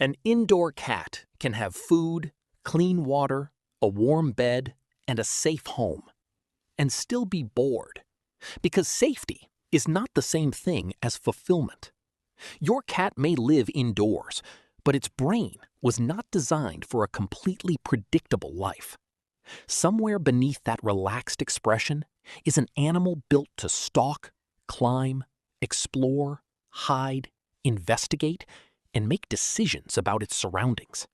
An indoor cat can have food, clean water, a warm bed, and a safe home, and still be bored, because safety is not the same thing as fulfillment. Your cat may live indoors, but its brain was not designed for a completely predictable life. Somewhere beneath that relaxed expression is an animal built to stalk, climb, explore, hide, investigate, and make decisions about its surroundings.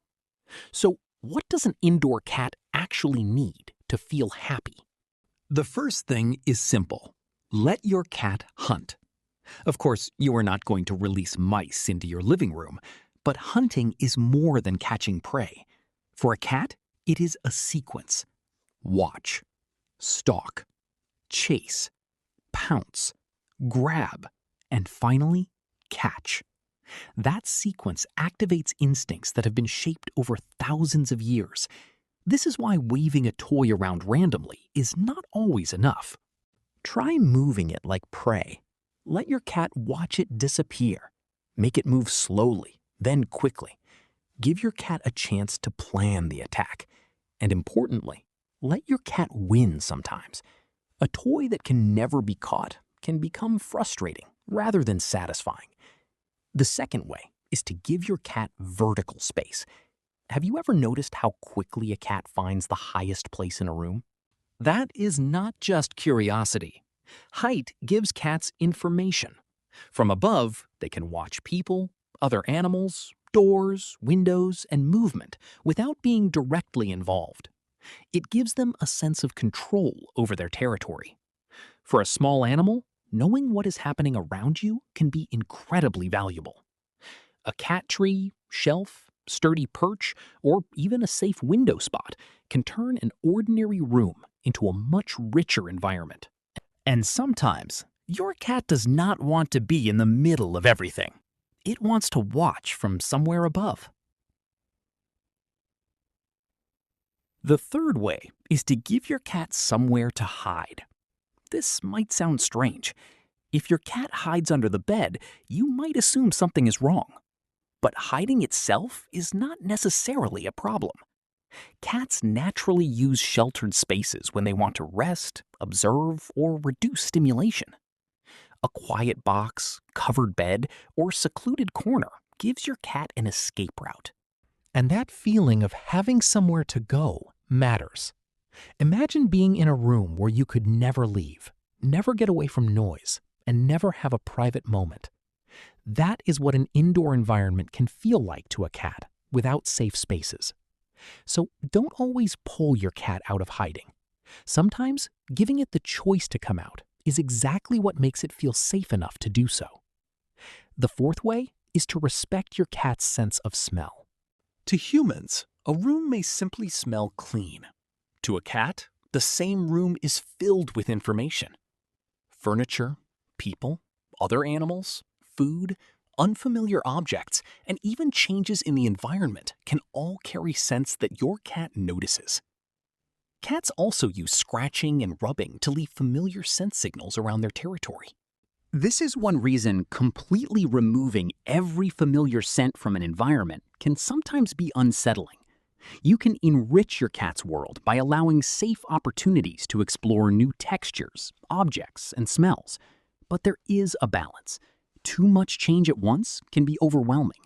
So, what does an indoor cat actually need to feel happy? The first thing is simple. Let your cat hunt. Of course, you are not going to release mice into your living room, but hunting is more than catching prey. For a cat, it is a sequence. Watch, stalk, chase, pounce, grab, and finally, catch. That sequence activates instincts that have been shaped over thousands of years. This is why waving a toy around randomly is not always enough. Try moving it like prey. Let your cat watch it disappear. Make it move slowly, then quickly. Give your cat a chance to plan the attack. And importantly, let your cat win sometimes. A toy that can never be caught can become frustrating rather than satisfying. The second way is to give your cat vertical space. Have you ever noticed how quickly a cat finds the highest place in a room? That is not just curiosity. Height gives cats information. From above, they can watch people, other animals, doors, windows, and movement without being directly involved. It gives them a sense of control over their territory. For a small animal, knowing what is happening around you can be incredibly valuable. A cat tree, shelf, sturdy perch, or even a safe window spot can turn an ordinary room into a much richer environment. And sometimes, your cat does not want to be in the middle of everything. It wants to watch from somewhere above. The third way is to give your cat somewhere to hide. This might sound strange. If your cat hides under the bed, you might assume something is wrong. But hiding itself is not necessarily a problem. Cats naturally use sheltered spaces when they want to rest, observe, or reduce stimulation. A quiet box, covered bed, or secluded corner gives your cat an escape route. And that feeling of having somewhere to go matters. Imagine being in a room where you could never leave, never get away from noise, and never have a private moment. That is what an indoor environment can feel like to a cat without safe spaces. So don't always pull your cat out of hiding. Sometimes giving it the choice to come out is exactly what makes it feel safe enough to do so. The fourth way is to respect your cat's sense of smell. To humans, a room may simply smell clean. To a cat, the same room is filled with information. Furniture, people, other animals, food, unfamiliar objects, and even changes in the environment can all carry scents that your cat notices. Cats also use scratching and rubbing to leave familiar scent signals around their territory. This is one reason completely removing every familiar scent from an environment can sometimes be unsettling. You can enrich your cat's world by allowing safe opportunities to explore new textures, objects, and smells. But there is a balance. Too much change at once can be overwhelming.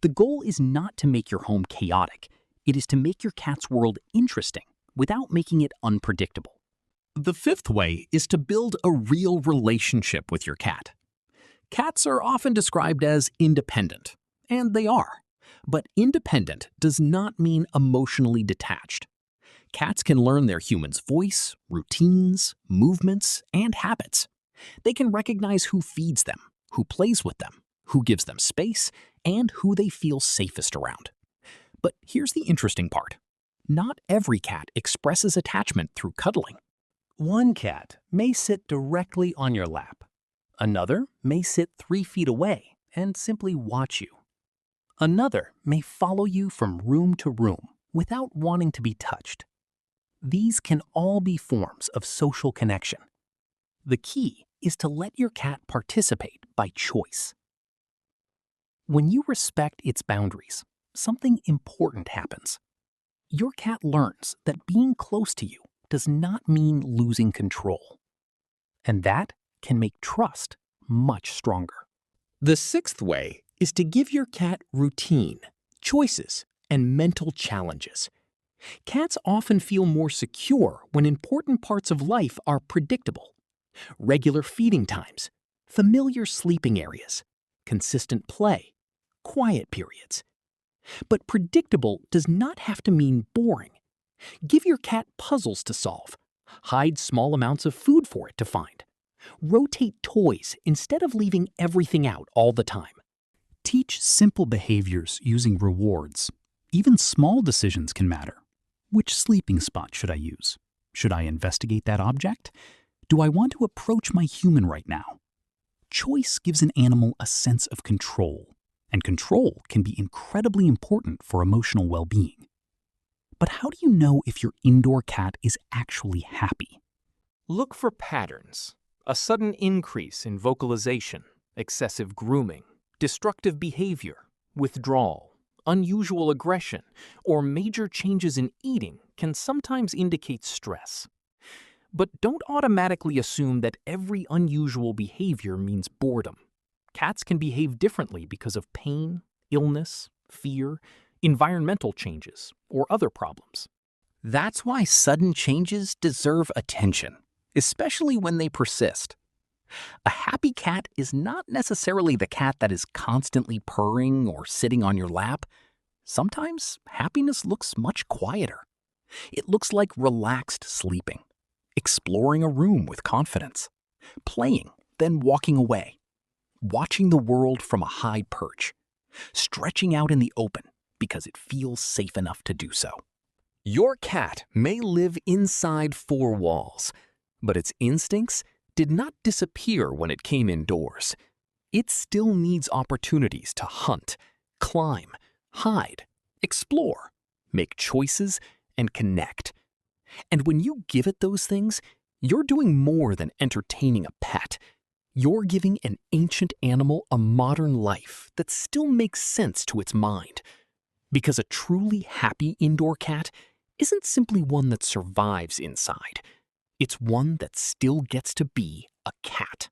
The goal is not to make your home chaotic. It is to make your cat's world interesting without making it unpredictable. The fifth way is to build a real relationship with your cat. Cats are often described as independent, and they are. But independent does not mean emotionally detached. Cats can learn their human's voice, routines, movements, and habits. They can recognize who feeds them, who plays with them, who gives them space, and who they feel safest around. But here's the interesting part. Not every cat expresses attachment through cuddling. One cat may sit directly on your lap. Another may sit 3 feet away and simply watch you. Another may follow you from room to room without wanting to be touched. These can all be forms of social connection. The key is to let your cat participate by choice. When you respect its boundaries, something important happens. Your cat learns that being close to you does not mean losing control. And that can make trust much stronger. The sixth way is to give your cat routine, choices, and mental challenges. Cats often feel more secure when important parts of life are predictable. Regular feeding times, familiar sleeping areas, consistent play, quiet periods. But predictable does not have to mean boring. Give your cat puzzles to solve. Hide small amounts of food for it to find. Rotate toys instead of leaving everything out all the time. Teach simple behaviors using rewards. Even small decisions can matter. Which sleeping spot should I use? Should I investigate that object? Do I want to approach my human right now? Choice gives an animal a sense of control, and control can be incredibly important for emotional well-being. But how do you know if your indoor cat is actually happy? Look for patterns. A sudden increase in vocalization, excessive grooming, destructive behavior, withdrawal, unusual aggression, or major changes in eating can sometimes indicate stress. But don't automatically assume that every unusual behavior means boredom. Cats can behave differently because of pain, illness, fear, environmental changes, or other problems. That's why sudden changes deserve attention, especially when they persist. A happy cat is not necessarily the cat that is constantly purring or sitting on your lap. Sometimes happiness looks much quieter. It looks like relaxed sleeping, exploring a room with confidence, playing, then walking away, watching the world from a high perch, stretching out in the open because it feels safe enough to do so. Your cat may live inside four walls, but its instincts did not disappear when it came indoors. It still needs opportunities to hunt, climb, hide, explore, make choices, and connect. And when you give it those things, you're doing more than entertaining a pet. You're giving an ancient animal a modern life that still makes sense to its mind. Because a truly happy indoor cat isn't simply one that survives inside. It's one that still gets to be a cat.